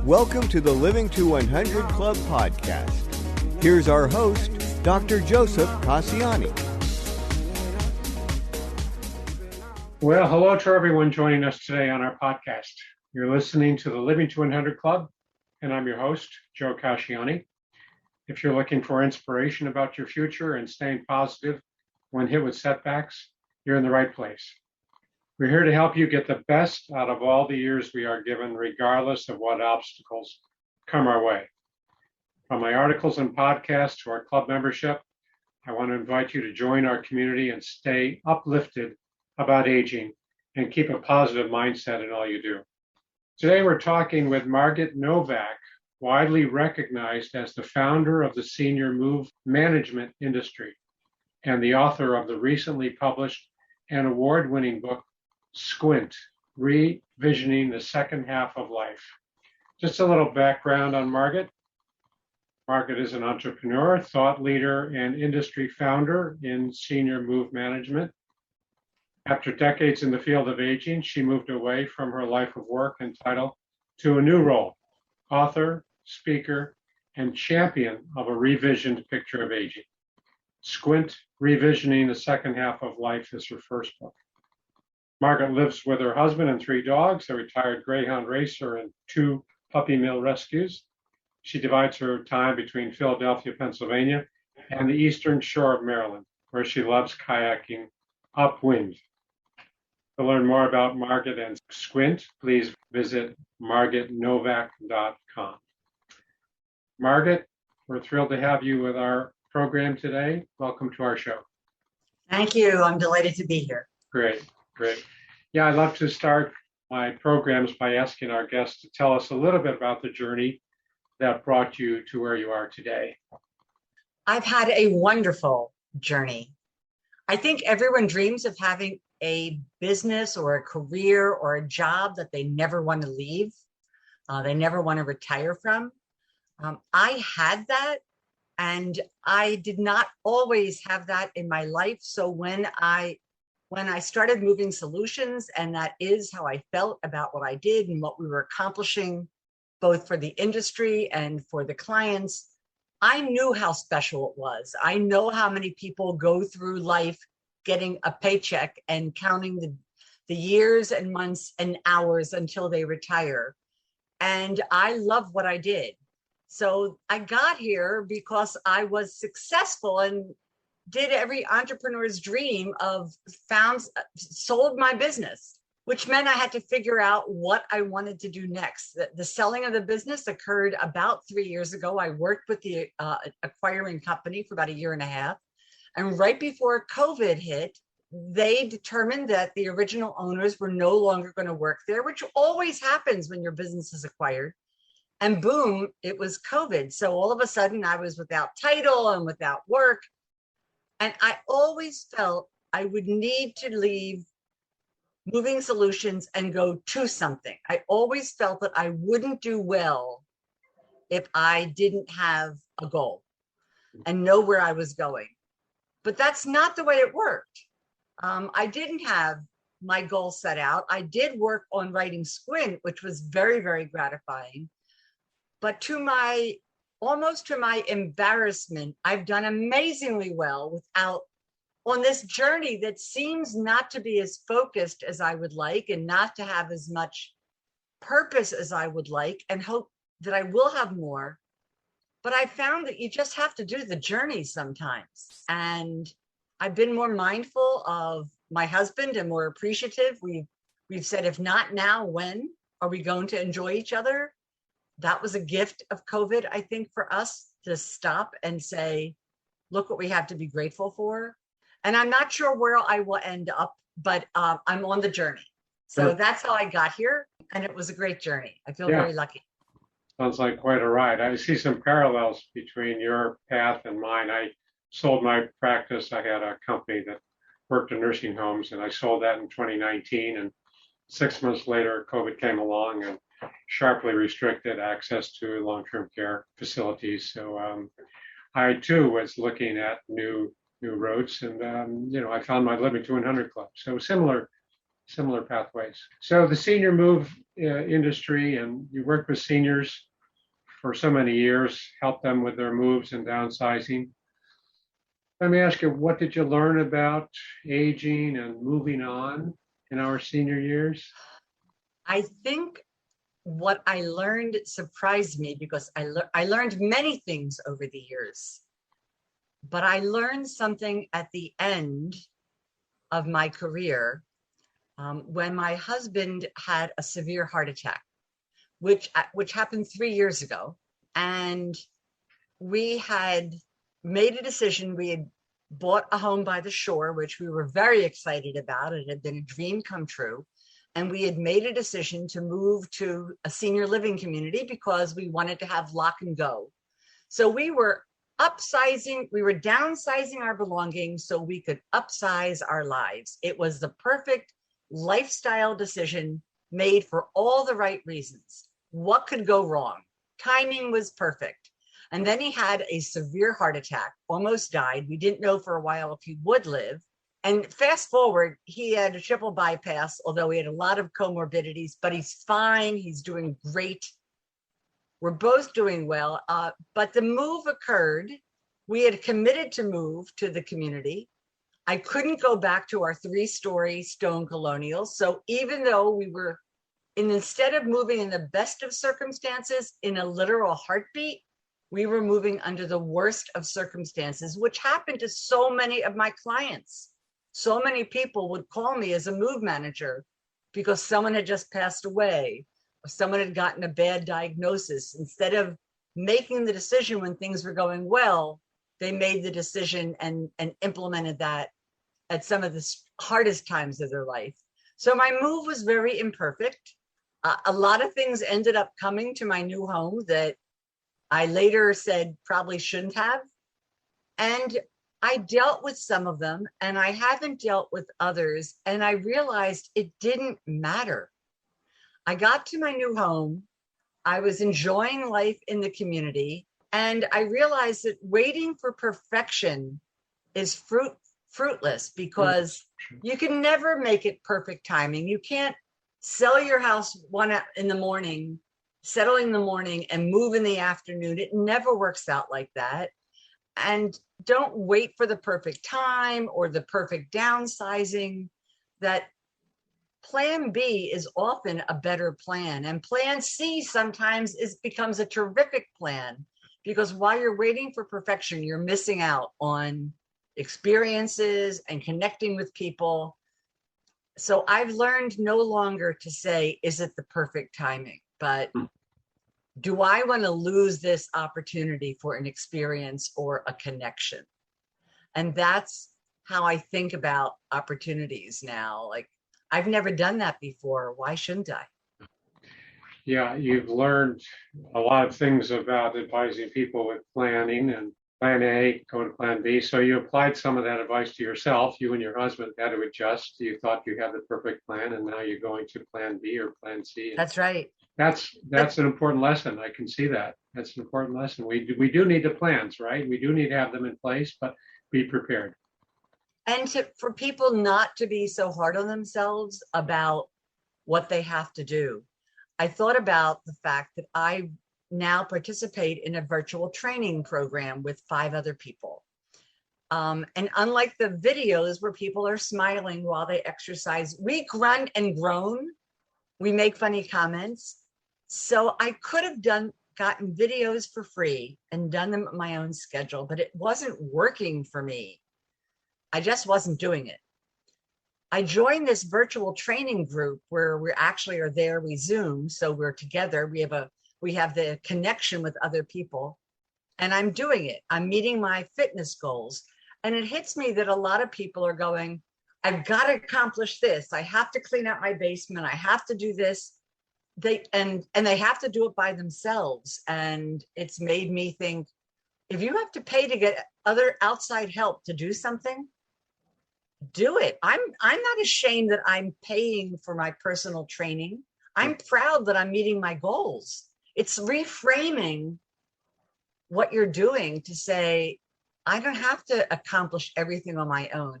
Welcome to the Living to 100 Club podcast. Here's our host, Dr. Joseph Cassiani. Well, hello to everyone joining us today on our podcast. You're listening to the Living to 100 Club, and I'm your host, Joe Cassiani. If you're looking for inspiration about your future and staying positive when hit with setbacks, you're in the right place. We're here to help you get the best out of all the years we are given, regardless of what obstacles come our way. From my articles and podcasts to our club membership, I want to invite you to join our community and stay uplifted about aging and keep a positive mindset in all you do. Today, we're talking with Margit Novack, widely recognized as the founder of the senior move management industry and the author of the recently published and award-winning book, Squint, Revisioning the Second Half of Life. Just a little background on Margit. Margit is an entrepreneur, thought leader, and industry founder in senior move management. After decades in the field of aging, she moved away from her life of work and title to a new role, author, speaker, and champion of a revisioned picture of aging. Squint, Revisioning the Second Half of Life is her first book. Margit lives with her husband and 3 dogs, a retired greyhound racer and 2 puppy mill rescues. She divides her time between Philadelphia, Pennsylvania, and the eastern shore of Maryland, where she loves kayaking upwind. To learn more about Margit and Squint, please visit margitnovack.com. Margit, we're thrilled to have you with our program today. Welcome to our show. Thank you. I'm delighted to be here. Great. Yeah, I'd love to start my programs by asking our guests to tell us a little bit about the journey that brought you to where you are today. I've had a wonderful journey. I think everyone dreams of having a business or a career or a job that they never want to leave. They never want to retire from. I had that, and I did not always have that in my life. So when I started moving solutions, and that is how I felt about what I did and what we were accomplishing, both for the industry and for the clients, I knew how special it was. I know how many people go through life getting a paycheck and counting the years and months and hours until they retire. And I love what I did. So I got here because I was successful and did every entrepreneur's dream of sold my business, which meant I had to figure out what I wanted to do next. The selling of the business occurred about 3 years ago. I worked with the acquiring company for about 1.5 years. And right before COVID hit, they determined that the original owners were no longer going to work there, which always happens when your business is acquired. And boom, it was COVID. So all of a sudden I was without title and without work. And I always felt I would need to leave moving solutions and go to something. I always felt that I wouldn't do well if I didn't have a goal and know where I was going. But that's not the way it worked. I didn't have my goal set out. I did work on writing Squint, which was very, very gratifying. But almost to my embarrassment, I've done amazingly well on this journey that seems not to be as focused as I would like and not to have as much purpose as I would like, and hope that I will have more. But I found that you just have to do the journey sometimes. And I've been more mindful of my husband and more appreciative. We've said, if not now, when are we going to enjoy each other? That was a gift of COVID, I think, for us to stop and say, look what we have to be grateful for. And I'm not sure where I will end up, but I'm on the journey. So that's how I got here. And it was a great journey. I feel very lucky. Sounds like quite a ride. I see some parallels between your path and mine. I sold my practice. I had a company that worked in nursing homes, and I sold that in 2019. And 6 months later, COVID came along and sharply restricted access to long-term care facilities. So I too was looking at new routes, and I found my Living to 100 Club. So similar similar pathways. So the senior move industry, and you worked with seniors for so many years, helped them with their moves and downsizing. Let me ask you, what did you learn about aging and moving on in our senior years? I think what I learned surprised me because I learned many things over the years, but I learned something at the end of my career when my husband had a severe heart attack, which happened 3 years ago. And we had made a decision. We had bought a home by the shore, which we were very excited about. It had been a dream come true. And we had made a decision to move to a senior living community because we wanted to have lock and go. So we were downsizing our belongings so we could upsize our lives. It was the perfect lifestyle decision made for all the right reasons. What could go wrong? Timing was perfect. And then he had a severe heart attack, almost died. We didn't know for a while if he would live. And fast forward, he had a triple bypass, although he had a lot of comorbidities, but he's fine. He's doing great. We're both doing well. But the move occurred. We had committed to move to the community. I couldn't go back to our 3-story stone colonial. So even though we were, instead of moving in the best of circumstances in a literal heartbeat, we were moving under the worst of circumstances, which happened to so many of my clients. So many people would call me as a move manager because someone had just passed away or someone had gotten a bad diagnosis. Instead of making the decision when things were going well, they made the decision and implemented that at some of the hardest times of their life. So my move was very imperfect. A lot of things ended up coming to my new home that I later said probably shouldn't have. And I dealt with some of them and I haven't dealt with others. And I realized it didn't matter. I got to my new home. I was enjoying life in the community. And I realized that waiting for perfection is fruitless because you can never make it perfect timing. You can't sell your house in the morning, settle in the morning and move in the afternoon. It never works out like that. And don't wait for the perfect time or the perfect downsizing. That plan B is often a better plan. And plan C sometimes becomes a terrific plan because while you're waiting for perfection, you're missing out on experiences and connecting with people. So I've learned no longer to say, is it the perfect timing? But do I want to lose this opportunity for an experience or a connection? And that's how I think about opportunities now. Like, I've never done that before. Why shouldn't I? Yeah, you've learned a lot of things about advising people with planning and plan A, go to plan B. So you applied some of that advice to yourself. You and your husband had to adjust. You thought you had the perfect plan, and now you're going to plan B or plan C. That's right. That's an important lesson. I can see that. That's an important lesson. We do need the plans, right? We do need to have them in place, but be prepared. And for people not to be so hard on themselves about what they have to do. I thought about the fact that I now participate in a virtual training program with 5 other people. And unlike the videos where people are smiling while they exercise, we grunt and groan. We make funny comments. So I could have gotten videos for free and done them at my own schedule, but it wasn't working for me. I just wasn't doing it. I joined this virtual training group where we actually are there. We Zoom, so we're together. We have the connection with other people, and I'm doing it. I'm meeting my fitness goals, and it hits me that a lot of people are going, I've got to accomplish this. I have to clean out my basement. I have to do this. They have to do it by themselves, and it's made me think, if you have to pay to get other outside help to do something, do it. I'm not ashamed that I'm paying for my personal training. I'm proud that I'm meeting my goals. It's reframing what you're doing to say, I don't have to accomplish everything on my own.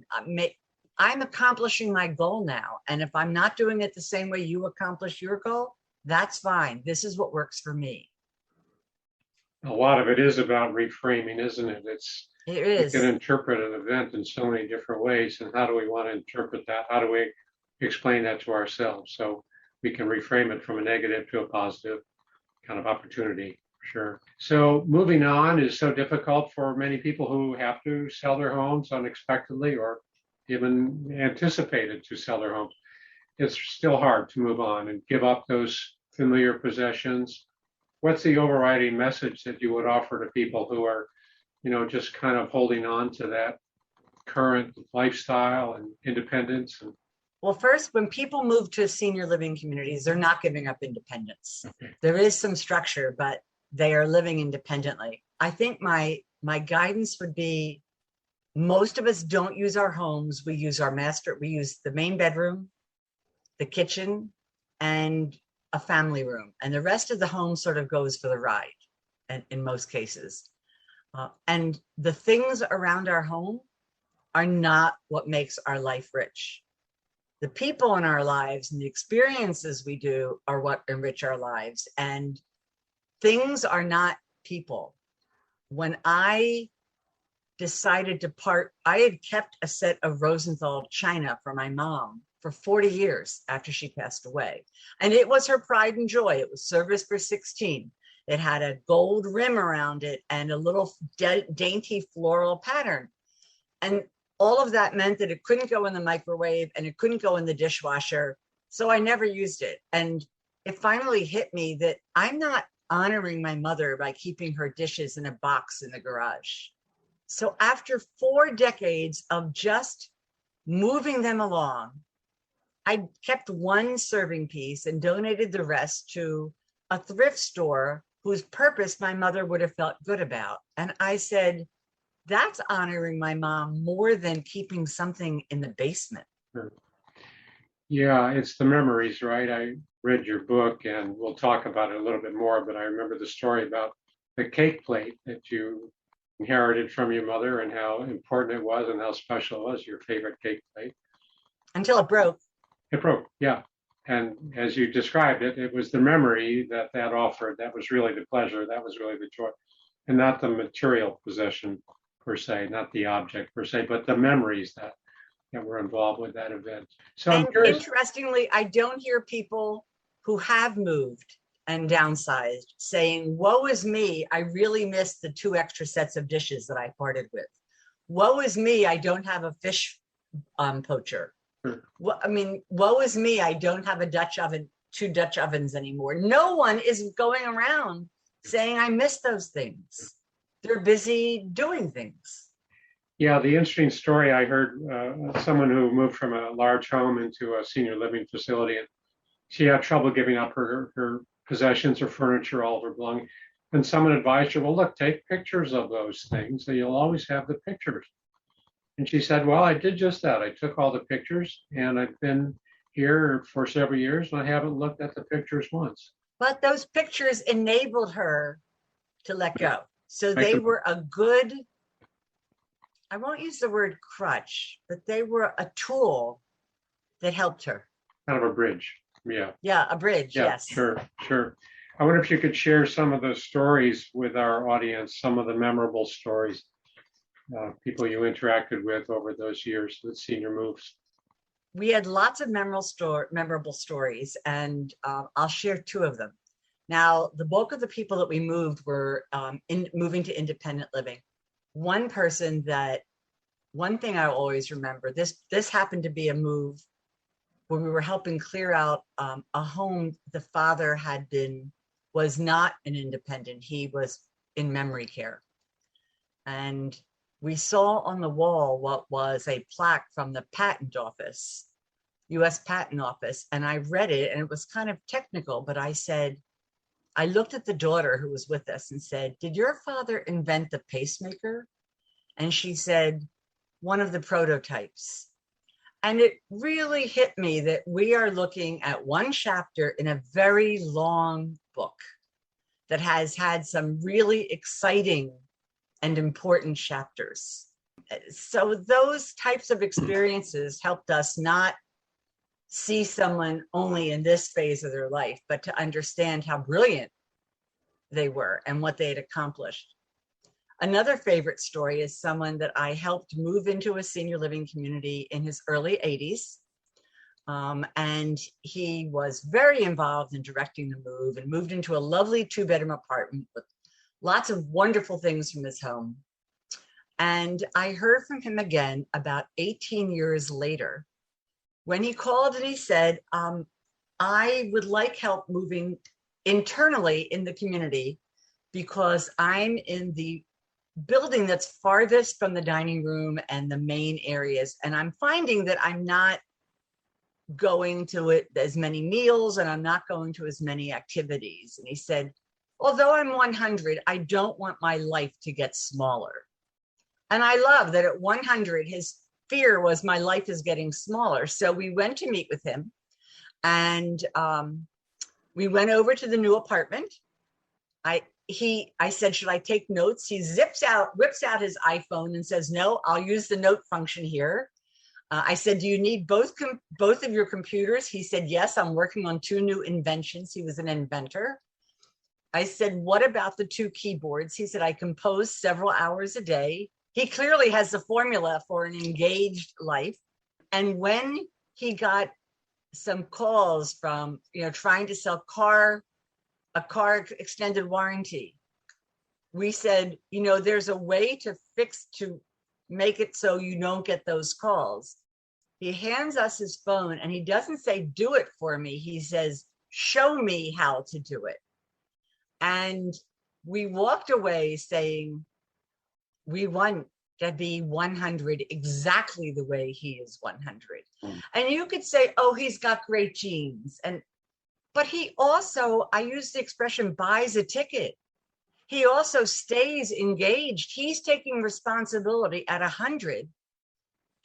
I'm accomplishing my goal now. And if I'm not doing it the same way you accomplish your goal, that's fine. This is what works for me. A lot of it is about reframing, isn't it? It We is. can interpret an event in so many different ways, and how do we want to interpret that? How do we explain that to ourselves so we can reframe it from a negative to a positive kind of opportunity? Sure. So moving on is so difficult for many people who have to sell their homes unexpectedly or even anticipated to sell their homes. It's still hard to move on and give up those familiar possessions. What's the overriding message that you would offer to people who are, just kind of holding on to that current lifestyle and independence? Well, first, when people move to senior living communities, they're not giving up independence. Okay. There is some structure, but they are living independently. I think my guidance would be, most of us don't use our homes. We use we use the main bedroom, the kitchen, and a family room. And the rest of the home sort of goes for the ride in most cases. And the things around our home are not what makes our life rich. The people in our lives and the experiences we do are what enrich our lives. And things are not people. When I decided to part, I had kept a set of Rosenthal china for my mom for 40 years after she passed away. And it was her pride and joy. It was service for 16. It had a gold rim around it and a little dainty floral pattern. And all of that meant that it couldn't go in the microwave and it couldn't go in the dishwasher. So I never used it. And it finally hit me that I'm not honoring my mother by keeping her dishes in a box in the garage. So after 4 decades of just moving them along, I kept one serving piece and donated the rest to a thrift store whose purpose my mother would have felt good about. And I said, that's honoring my mom more than keeping something in the basement. Sure. Yeah, it's the memories, right? I read your book and we'll talk about it a little bit more, but I remember the story about the cake plate that you inherited from your mother and how important it was and how special it was, your favorite cake plate. Until it broke. It broke, yeah. And as you described it, it was the memory that offered. That was really the pleasure. That was really the joy. And not the material possession per se, not the object per se, but the memories that were involved with that event. So and interestingly, I don't hear people who have moved and downsized saying, woe is me, I really missed the 2 extra sets of dishes that I parted with. Woe is me, I don't have a fish poacher. Sure. Woe is me, I don't have a Dutch oven, 2 Dutch ovens anymore. No one is going around saying I miss those things. They're busy doing things. Yeah, the interesting story I heard, someone who moved from a large home into a senior living facility, and she had trouble giving up her possessions, her furniture, all of her belongings. And someone advised her, well, look, take pictures of those things, so you'll always have the pictures. And she said, well, I did just that. I took all the pictures, and I've been here for several years, and I haven't looked at the pictures once. But those pictures enabled her to let go. So they were a good, I won't use the word crutch, but they were a tool that helped her. Kind of a bridge. Yeah. Yeah, a bridge. Yeah, yes. Sure. I wonder if you could share some of the stories with our audience, some of the memorable stories, people you interacted with over those years with senior moves. We had lots of memorable stories, and I'll share 2 of them. Now, the bulk of the people that we moved were moving to independent living. One thing I always remember, this happened to be a move where we were helping clear out a home the father was not an independent. He was in memory care. And we saw on the wall what was a plaque from the patent office, US Patent Office. And I read it and it was kind of technical, but I looked at the daughter who was with us and said, did your father invent the pacemaker? And she said, one of the prototypes. And it really hit me that we are looking at one chapter in a very long book that has had some really exciting and important chapters. So those types of experiences helped us not see someone only in this phase of their life, but to understand how brilliant they were and what they had accomplished. Another favorite story is someone that I helped move into a senior living community in his early 80s. And he was very involved in directing the move and moved into a lovely 2-bedroom apartment with lots of wonderful things from his home. And I heard from him again about 18 years later when he called and he said, I would like help moving internally in the community because I'm in the building that's farthest from the dining room and the main areas. And I'm finding that I'm not going to it as many meals and I'm not going to as many activities. And he said, although I'm 100, I don't want my life to get smaller. And I love that at 100, his fear was my life is getting smaller. So we went to meet with him and we went over to the new apartment. I said, should I take notes? He whips out his iPhone and says, no, I'll use the note function here. I said, do you need both of your computers? He said, yes, I'm working on 2 new inventions. He was an inventor. I said, what about the 2 keyboards? He said, I compose several hours a day. He clearly has the formula for an engaged life. And when he got some calls from, trying to sell a car extended warranty, we said, there's a way to make it so you don't get those calls. He hands us his phone and he doesn't say, do it for me. He says, show me how to do it. And we walked away saying, we want to be 100 exactly the way he is 100. And you could say, oh, he's got great genes. But he also, I use the expression, buys a ticket. He also stays engaged. He's taking responsibility at 100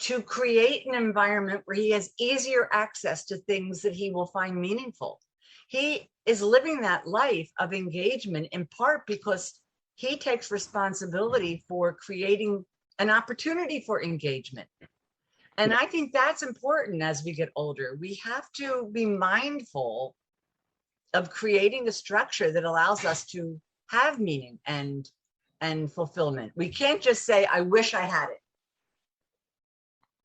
to create an environment where he has easier access to things that he will find meaningful. He is living that life of engagement in part because he takes responsibility for creating an opportunity for engagement. And I think that's important as we get older. We have to be mindful of creating a structure that allows us to have meaning and fulfillment. We can't just say, I wish I had it.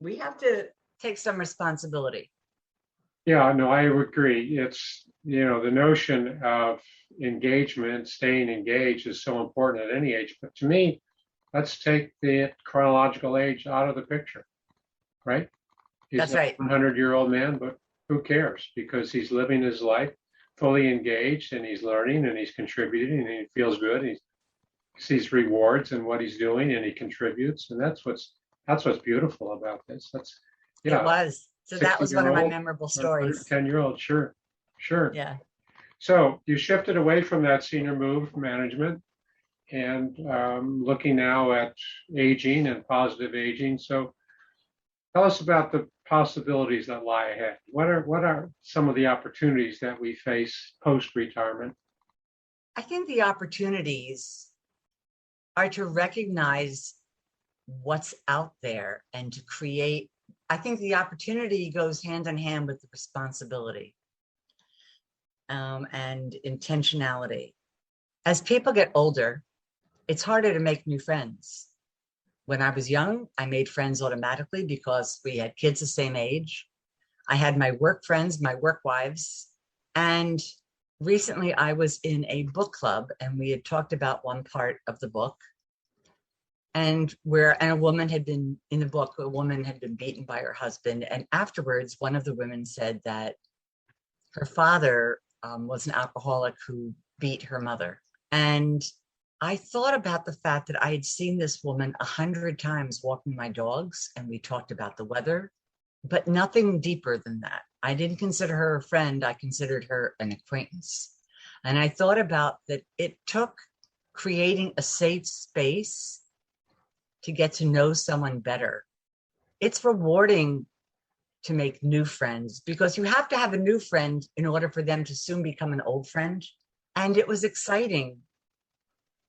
We have to take some responsibility. Yeah, no, I agree. It's, the notion of engagement, staying engaged is so important at any age. But to me, let's take the chronological age out of the picture, right? That's right. He's a 100-year-old man, but who cares? Because he's living his life fully engaged and he's learning and he's contributing and he feels good. He sees rewards in what he's doing and he contributes. And that's what's beautiful about this. It was. So that was one of my memorable stories. 10-year-old, sure. Yeah. So you shifted away from that senior move management and looking now at aging and positive aging. So tell us about the possibilities that lie ahead. What are some of the opportunities that we face post-retirement? I think the opportunities are to recognize what's out there and to create. I think the opportunity goes hand in hand with the responsibility and intentionality. As people get older, it's harder to make new friends. When I was young, I made friends automatically because we had kids the same age. I had my work friends, my work wives. And recently I was in a book club and we had talked about one part of the book and a woman had been in the book, a woman had been beaten by her husband. And afterwards, one of the women said that her father was an alcoholic who beat her mother. And I thought about the fact that I had seen this woman 100 times walking my dogs, and we talked about the weather, but nothing deeper than that. I didn't consider her a friend. I considered her an acquaintance. And I thought about that it took creating a safe space to get to know someone better. It's rewarding to make new friends because you have to have a new friend in order for them to soon become an old friend. And it was exciting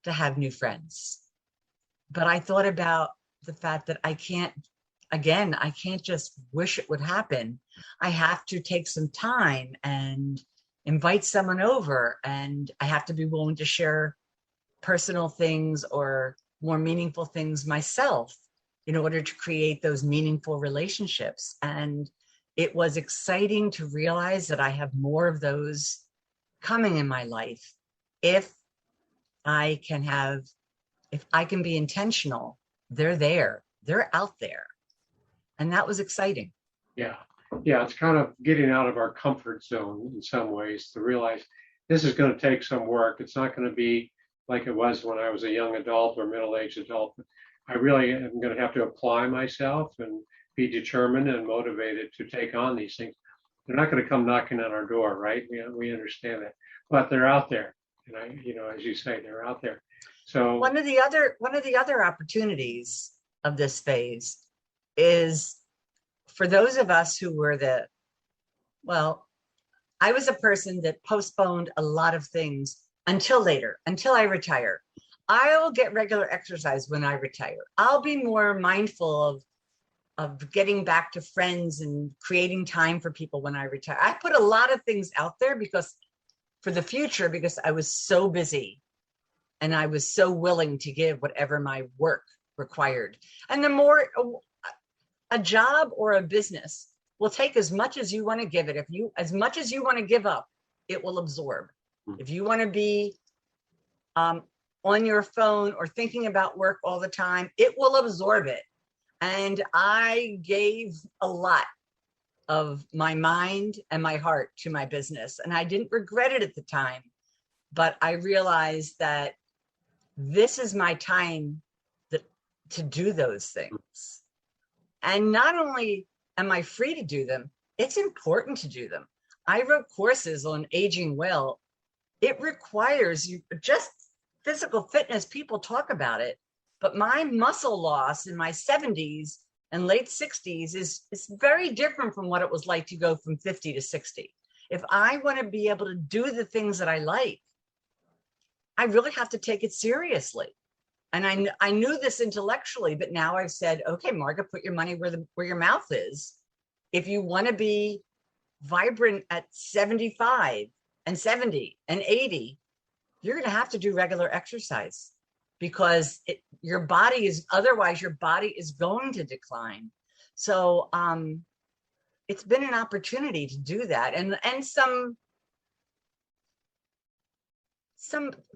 to have new friends. But I thought about the fact that I can't just wish it would happen. I have to take some time and invite someone over, and I have to be willing to share personal things or more meaningful things myself in order to create those meaningful relationships. And it was exciting to realize that I have more of those coming in my life if I can be intentional. They're there, they're out there. And that was exciting. Yeah. Yeah. It's kind of getting out of our comfort zone in some ways to realize this is going to take some work. It's not going to be like it was when I was a young adult or middle-aged adult. I really am going to have to apply myself and be determined and motivated to take on these things. They're not going to come knocking on our door, right? We understand that, but they're out there. And as you say, they're out there. So one of the other opportunities of this phase is for those of us who were I was a person that postponed a lot of things until later, until I retire. I will get regular exercise when I retire. I'll be more mindful of getting back to friends and creating time for people when I retire. I put a lot of things out there for the future, because I was so busy and I was so willing to give whatever my work required. And the more a job or a business will take as much as you want to give it. As much as you want to give up, it will absorb. If you want to be on your phone or thinking about work all the time, it will absorb it. And I gave a lot of my mind and my heart to my business, and I didn't regret it at the time, but I realized that this is my time to do those things. And not only am I free to do them, it's important to do them. I wrote courses on aging well. It requires you just physical fitness. People talk about it, but my muscle loss in my 70s and late 60s is very different from what it was like to go from 50 to 60. If I want to be able to do the things that I like, I really have to take it seriously. And I knew this intellectually, but now I've said, okay, Margit, put your money where your mouth is. If you want to be vibrant at 75 and 70 and 80, you're going to have to do regular exercise, because your body is going to decline. So it's been an opportunity to do that, and some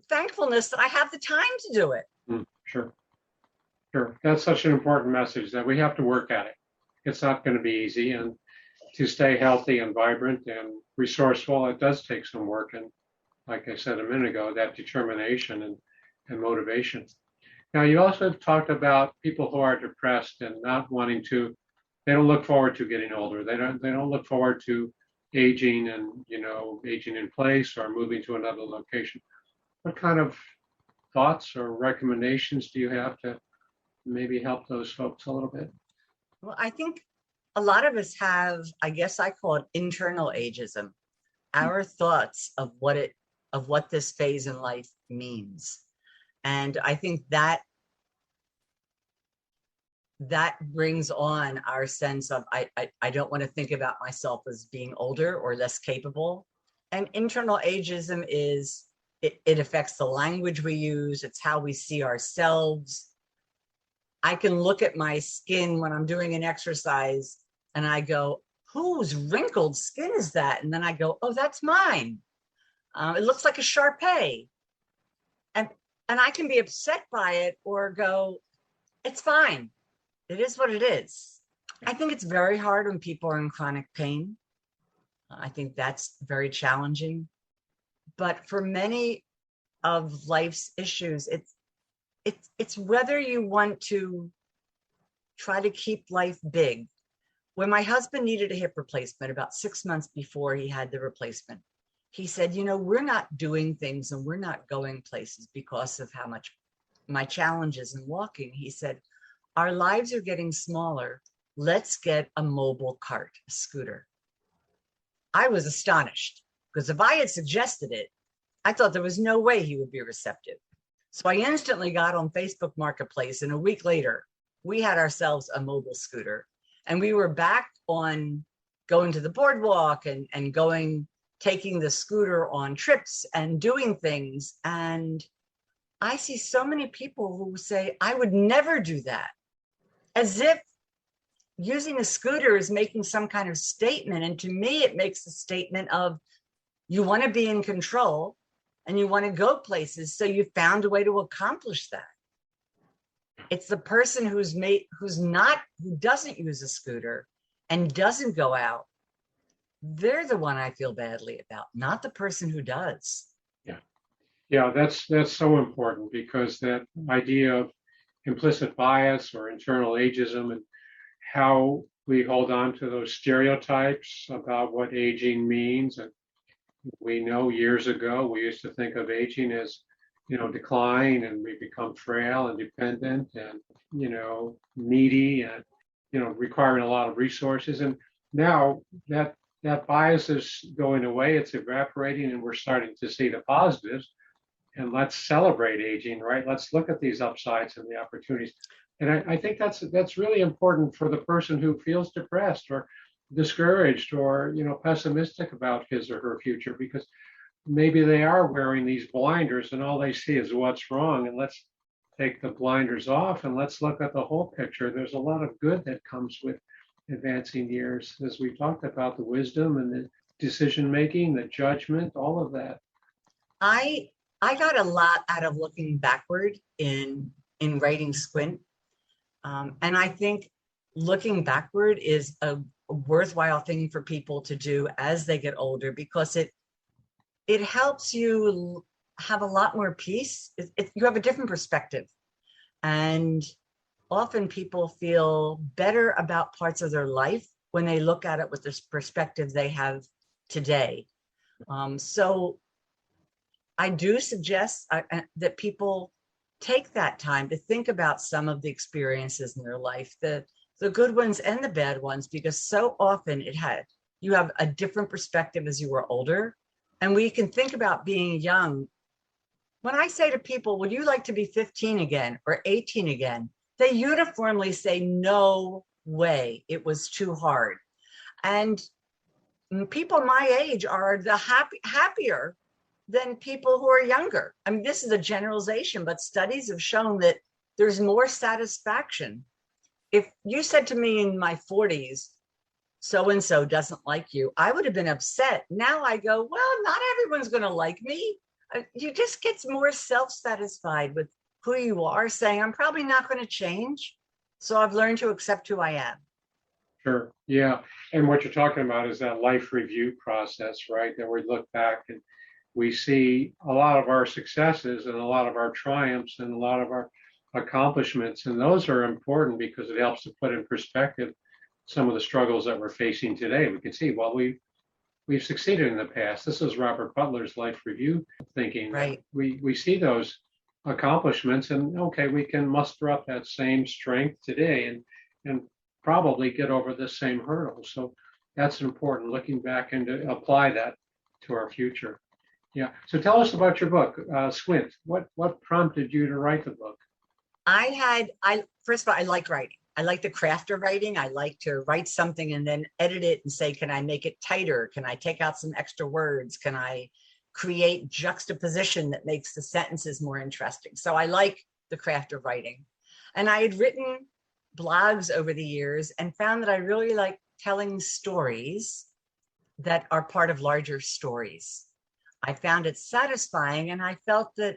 thankfulness that I have the time to do it. Sure. That's such an important message, that we have to work at it. It's not going to be easy, and to stay healthy and vibrant and resourceful, it does take some work. And like I said a minute ago, that determination and motivation. Now, you also have talked about people who are depressed and not wanting to, they don't look forward to getting older. They don't look forward to aging and, aging in place or moving to another location. What kind of thoughts or recommendations do you have to maybe help those folks a little bit? Well, I think a lot of us have, I guess I call it internal ageism, our thoughts of what this phase in life means. And I think that brings on our sense of, I don't want to think about myself as being older or less capable. And internal ageism it affects the language we use. It's how we see ourselves. I can look at my skin when I'm doing an exercise and I go, whose wrinkled skin is that? And then I go, oh, that's mine. It looks like a Shar-Pei. And I can be upset by it or go, it's fine. It is what it is. I think it's very hard when people are in chronic pain. I think that's very challenging. But for many of life's issues, it's whether you want to try to keep life big. When my husband needed a hip replacement about 6 months before he had the replacement, he said, we're not doing things and we're not going places because of how much my challenges in walking. He said, our lives are getting smaller. Let's get a mobile cart, a scooter. I was astonished, because if I had suggested it, I thought there was no way he would be receptive. So I instantly got on Facebook Marketplace, and a week later, we had ourselves a mobile scooter, and we were back on going to the boardwalk and taking the scooter on trips and doing things. And I see so many people who say, I would never do that, as if using a scooter is making some kind of statement. And to me, it makes a statement of, you want to be in control and you want to go places, so you found a way to accomplish that. It's the person who doesn't use a scooter and doesn't go out. They're the one I feel badly about, not the person who does. Yeah, that's so important, because that idea of implicit bias or internal ageism, and how we hold on to those stereotypes about what aging means. And we know years ago, we used to think of aging as, decline, and we become frail and dependent and, needy and, requiring a lot of resources. And now that bias is going away, it's evaporating, and we're starting to see the positives. And let's celebrate aging, right? Let's look at these upsides and the opportunities. And I think that's really important for the person who feels depressed or discouraged or pessimistic about his or her future, because maybe they are wearing these blinders and all they see is what's wrong. And let's take the blinders off and let's look at the whole picture. There's a lot of good that comes with advancing years, as we talked about, the wisdom and the decision making, the judgment, all of that. I got a lot out of looking backward in writing Squint. And I think looking backward is a worthwhile thing for people to do as they get older, because it helps you have a lot more peace. You have a different perspective. And often people feel better about parts of their life when they look at it with this perspective they have today. So I do suggest that people take that time to think about some of the experiences in their life, the good ones and the bad ones, because so often you have a different perspective as you were older. And we can think about being young. When I say to people, would you like to be 15 again or 18 again? They uniformly say, no way, it was too hard. And people my age are the happier than people who are younger. I mean, this is a generalization, but studies have shown that there's more satisfaction. If you said to me in my 40s, so-and-so doesn't like you, I would have been upset. Now I go, well, not everyone's going to like me. You just get more self-satisfied with who you are, saying, I'm probably not going to change. So I've learned to accept who I am. Sure. Yeah. And what you're talking about is that life review process, right? That we look back and we see a lot of our successes and a lot of our triumphs and a lot of our accomplishments. And those are important because it helps to put in perspective some of the struggles that we're facing today. We can see, well, we've succeeded in the past. This is Robert Butler's life review thinking. Right. We see those accomplishments and, okay, we can muster up that same strength today and probably get over the same hurdle. So that's important, looking back and to apply that to our future. Yeah. So tell us about your book, Squint. What prompted you to write the book? First of all, I like writing. I like the craft of writing. I like to write something and then edit it and say, can I make it tighter? Can I take out some extra words? Can I create juxtaposition that makes the sentences more interesting? So I like the craft of writing. And I had written blogs over the years and found that I really like telling stories that are part of larger stories. I found it satisfying, and I felt that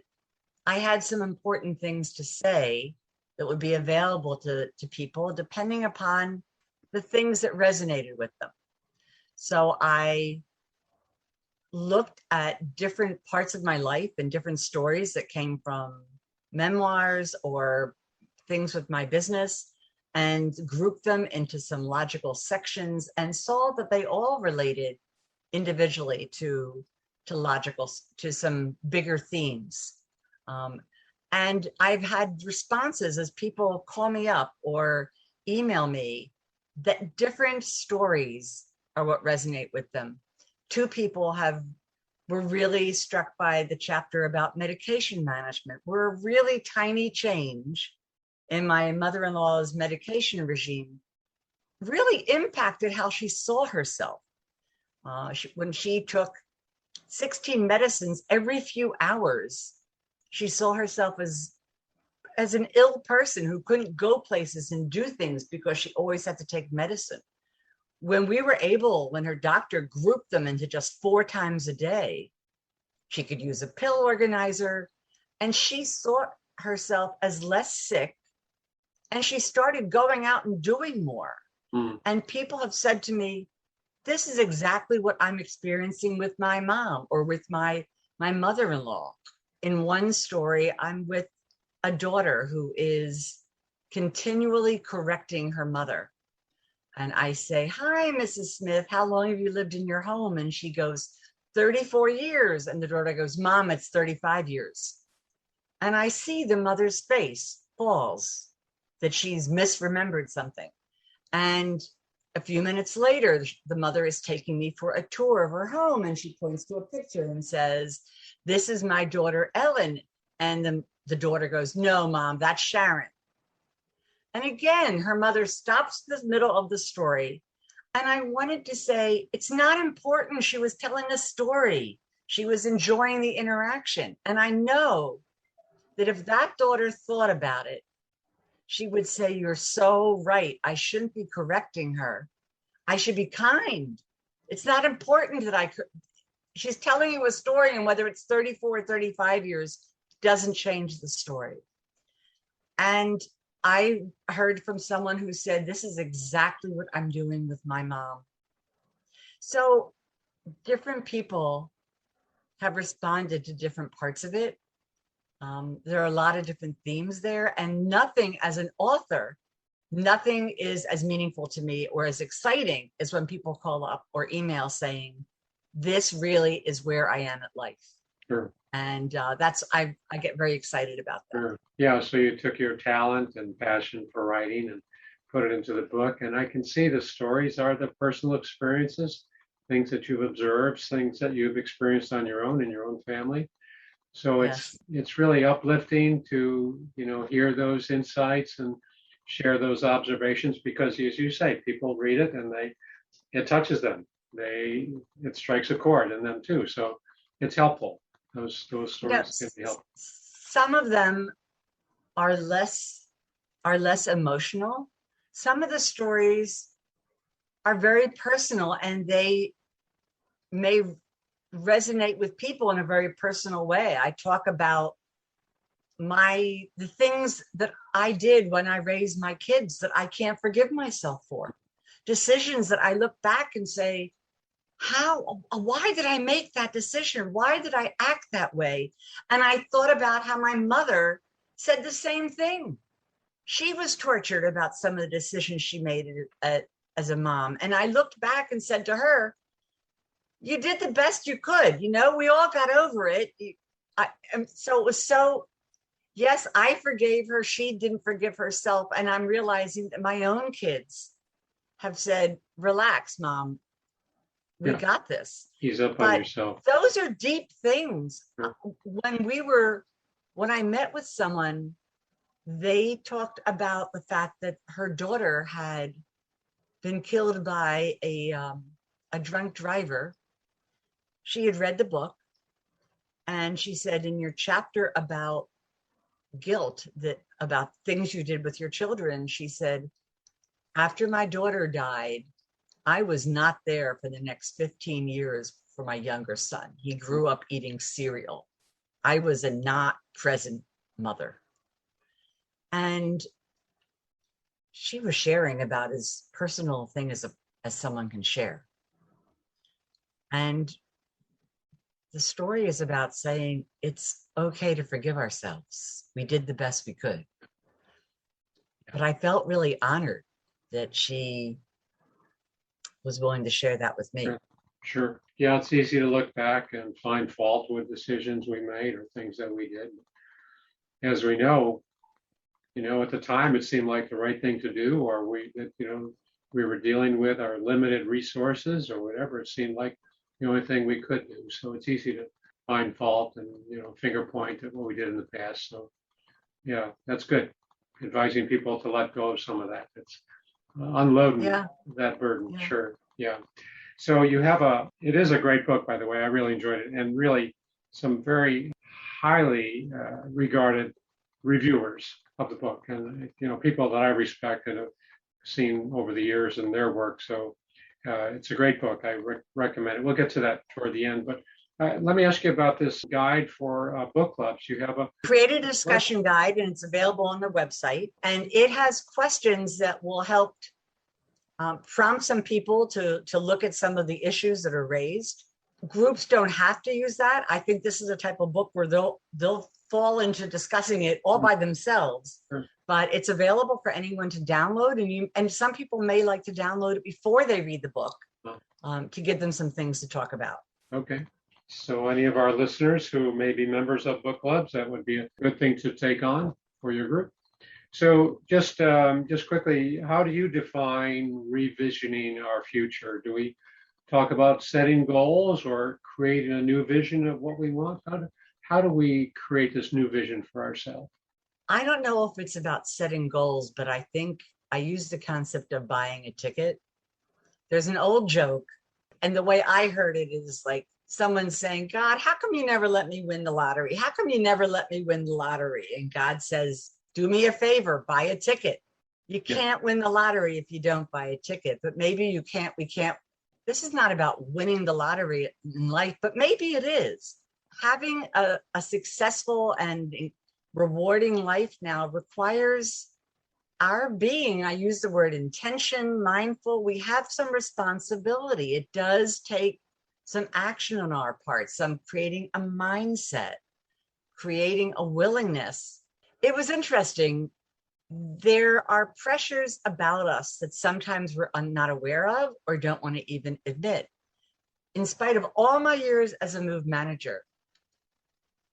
I had some important things to say that would be available to people depending upon the things that resonated with them. So I looked at different parts of my life and different stories that came from memoirs or things with my business and grouped them into some logical sections and saw that they all related individually to some bigger themes. And I've had responses as people call me up or email me that different stories are what resonate with them. Two people were really struck by the chapter about medication management, where a really tiny change in my mother-in-law's medication regime really impacted how she saw herself. When she took 16 medicines every few hours, she saw herself as an ill person who couldn't go places and do things because she always had to take medicine. When her doctor grouped them into just 4 times a day, she could use a pill organizer, and she saw herself as less sick, and she started going out and doing more. And people have said to me, this is exactly what I'm experiencing with my mom or with my mother-in-law. In one story, I'm with a daughter who is continually correcting her mother. And I say, hi, Mrs. Smith, how long have you lived in your home? And she goes, 34 years. And the daughter goes, Mom, it's 35 years. And I see the mother's face falls, that she's misremembered something. And a few minutes later, the mother is taking me for a tour of her home, and she points to a picture and says, this is my daughter, Ellen. And the daughter goes, no, Mom, that's Sharon. And again, her mother stops the middle of the story. And I wanted to say, it's not important. She was telling a story. She was enjoying the interaction. And I know that if that daughter thought about it, she would say, you're so right. I shouldn't be correcting her. I should be kind. It's not important that she's telling you a story, and whether it's 34 or 35 years doesn't change the story. And I heard from someone who said, this is exactly what I'm doing with my mom. So different people have responded to different parts of it. There are a lot of different themes there, and nothing as an author, nothing is as meaningful to me or as exciting as when people call up or email saying, this really is where I am at life. Sure. And I get very excited about that. Sure. Yeah, so you took your talent and passion for writing and put it into the book. And I can see the stories are the personal experiences, things that you've observed, things that you've experienced on your own in your own family. So it's really uplifting to, hear those insights and share those observations, because as you say, people read it and it touches them. It strikes a chord in them too. So it's helpful. Those stories can be helpful. Some of them are less emotional. Some of the stories are very personal, and they may resonate with people in a very personal way. I talk about the things that I did when I raised my kids that I can't forgive myself for. Decisions that I look back and say, why did I make that decision? Why did I act that way? And I thought about how my mother said the same thing. She was tortured about some of the decisions she made as a mom. And I looked back and said to her, you did the best you could. We all got over it. So it was yes, I forgave her. She didn't forgive herself. And I'm realizing that my own kids have said, relax, Mom. We got this. Ease up on yourself. Those are deep things. Sure. When I met with someone, they talked about the fact that her daughter had been killed by a drunk driver. She had read the book, and she said, in your chapter about guilt, about things you did with your children, she said, after my daughter died, I was not there for the next 15 years for my younger son. He grew up eating cereal. I was a not present mother. And she was sharing about as personal a thing as someone can share. And the story is about saying it's okay to forgive ourselves. We did the best we could. But I felt really honored that she was willing to share that with me. Sure. Yeah, it's easy to look back and find fault with decisions we made or things that we did. As we know, at the time it seemed like the right thing to do, or we were dealing with our limited resources or whatever. It seemed like the only thing we could do. So it's easy to find fault and, finger point at what we did in the past. So yeah, that's good. advising people to let go of some of that. It's unloading Yeah. that burden. Yeah. Sure. Yeah. So it is a great book, by the way. I really enjoyed it, and really some very highly regarded reviewers of the book, and people that I respect and have seen over the years in their work. So it's a great book. I recommend it. We'll get to that toward the end, but let me ask you about this guide for book clubs. You have Created a discussion guide, and it's available on the website, and it has questions that will help prompt some people to look at some of the issues that are raised. Groups don't have to use that. I think this is a type of book where they'll fall into discussing it all by themselves. Sure. But it's available for anyone to download, and some people may like to download it before they read the book to give them some things to talk about. Okay. So any of our listeners who may be members of book clubs, that would be a good thing to take on for your group. So just quickly, how do you define revisioning our future? Do we talk about setting goals or creating a new vision of what we want? How do we create this new vision for ourselves? I don't know if it's about setting goals, but I think I use the concept of buying a ticket. There's an old joke, and the way I heard it is like someone saying, God, how come you never let me win the lottery? How come you never let me win the lottery? And God says, do me a favor, buy a ticket. You can't win the lottery if you don't buy a ticket, but maybe we can't. This is not about winning the lottery in life, but maybe it is. Having a successful and rewarding life now requires our being, I use the word intention, mindful. We have some responsibility. It does take some action on our part, some creating a mindset, creating a willingness. It was interesting. There are pressures about us that sometimes we're not aware of or don't want to even admit. In spite of all my years as a move manager,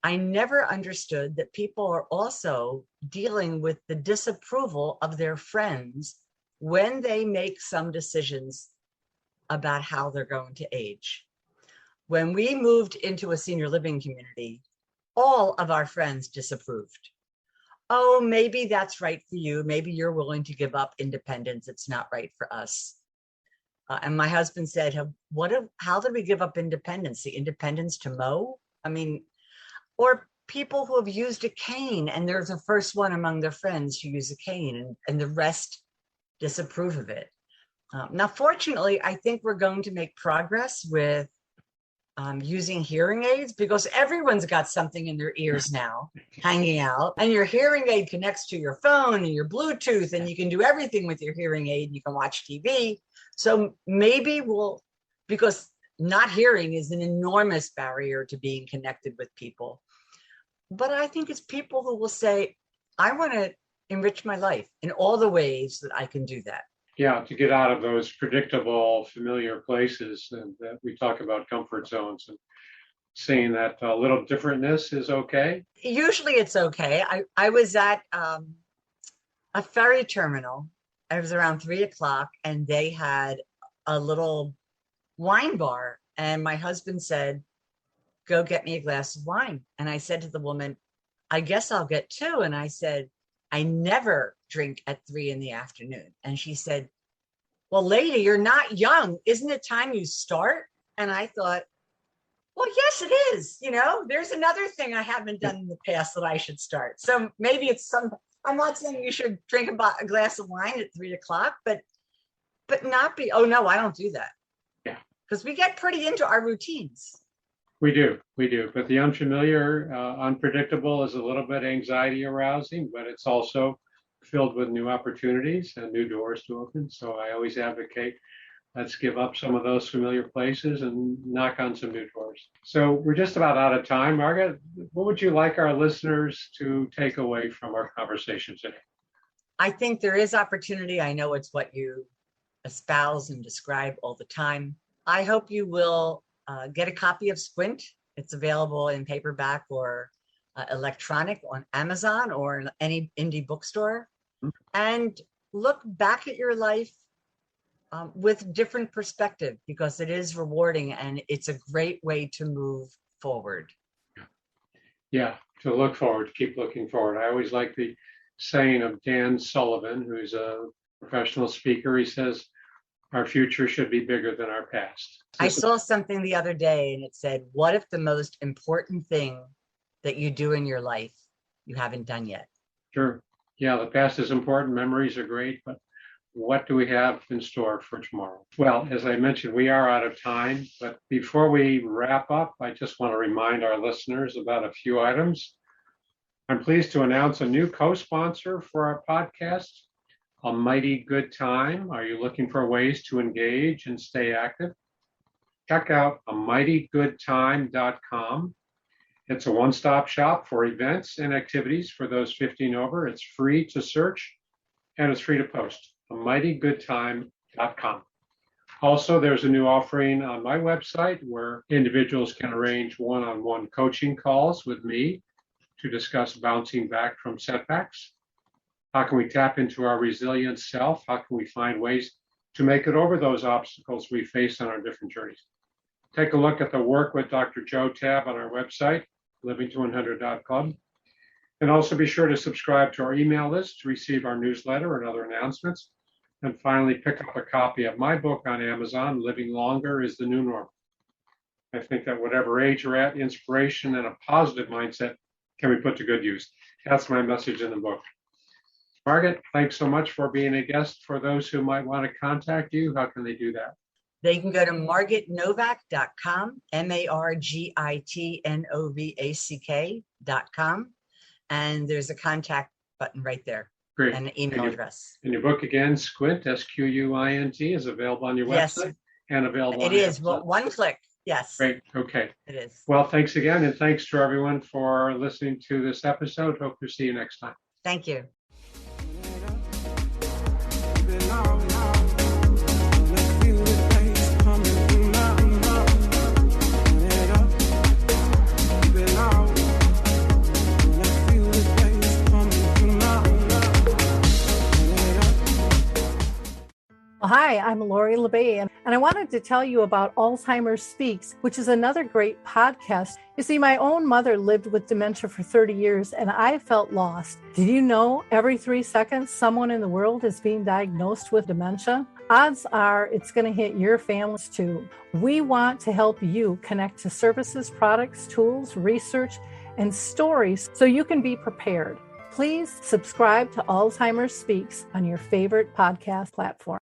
I never understood that people are also dealing with the disapproval of their friends when they make some decisions about how they're going to age. When we moved into a senior living community, all of our friends disapproved. Oh, maybe that's right for you. Maybe you're willing to give up independence. It's not right for us. And my husband said, how did we give up independence? The independence to mow? I mean, or people who have used a cane, and there's the first one among their friends who use a cane, and the rest disapprove of it. Now, fortunately, I think we're going to make progress with using hearing aids, because everyone's got something in their ears now hanging out, and your hearing aid connects to your phone and your Bluetooth, and you can do everything with your hearing aid. You can watch TV. So maybe because not hearing is an enormous barrier to being connected with people. But I think it's people who will say, I want to enrich my life in all the ways that I can do that. Yeah, to get out of those predictable, familiar places, and that we talk about comfort zones, and seeing that a little differentness is okay. Usually it's okay. I was at a ferry terminal. It was around 3:00, and they had a little wine bar. And my husband said, go get me a glass of wine. And I said to the woman, I guess I'll get two. And I said, I never drink at 3 p.m. And she said, well, lady, you're not young. Isn't it time you start? And I thought, well, yes, it is. There's another thing I haven't done in the past that I should start. So maybe I'm not saying you should drink a glass of wine at 3:00, but not be, oh no, I don't do that. Yeah. Because we get pretty into our routines. We do. But the unfamiliar, unpredictable is a little bit anxiety arousing, but it's also filled with new opportunities and new doors to open. So I always advocate, let's give up some of those familiar places and knock on some new doors. So we're just about out of time. Margit, what would you like our listeners to take away from our conversation today? I think there is opportunity. I know it's what you espouse and describe all the time. I hope you will get a copy of Squint. It's available in paperback or electronic on Amazon or in any indie bookstore. And look back at your life with different perspective, because it is rewarding and it's a great way to move forward. Yeah, to look forward, to keep looking forward. I always like the saying of Dan Sullivan, who's a professional speaker. He says, our future should be bigger than our past. I saw something the other day and it said, what if the most important thing that you do in your life you haven't done yet? Sure. Yeah, the past is important. Memories are great, but what do we have in store for tomorrow? Well, as I mentioned, we are out of time, but before we wrap up, I just want to remind our listeners about a few items. I'm pleased to announce a new co-sponsor for our podcast, A Mighty Good Time. Are you looking for ways to engage and stay active? Check out amightygoodtime.com. It's a one-stop shop for events and activities for those 50 and over. It's free to search and it's free to post. amightygoodtime.com. Also, there's a new offering on my website where individuals can arrange one-on-one coaching calls with me to discuss bouncing back from setbacks. How can we tap into our resilient self? How can we find ways to make it over those obstacles we face on our different journeys? Take a look at the Work with Dr. Joe tab on our website, livingto100.club. And also be sure to subscribe to our email list to receive our newsletter and other announcements. And finally, pick up a copy of my book on Amazon, Living Longer is the New Normal. I think that whatever age you're at, inspiration and a positive mindset can be put to good use. That's my message in the book. Margit, thanks so much for being a guest. For those who might want to contact you, how can they do that? They can go to margitnovack.com, margitnovack.com. And there's a contact button right there. Great. And an email address. And your book again, Squint, Squint, is available on your website and available on It is. Amazon. Well, one click. Yes. Great. Okay. It is. Well, thanks again. And thanks to everyone for listening to this episode. Hope to see you next time. Thank you. Hi, I'm Lori LeBay, and I wanted to tell you about Alzheimer's Speaks, which is another great podcast. You see, my own mother lived with dementia for 30 years, and I felt lost. Did you know every 3 seconds someone in the world is being diagnosed with dementia? Odds are it's going to hit your families too. We want to help you connect to services, products, tools, research, and stories so you can be prepared. Please subscribe to Alzheimer's Speaks on your favorite podcast platform.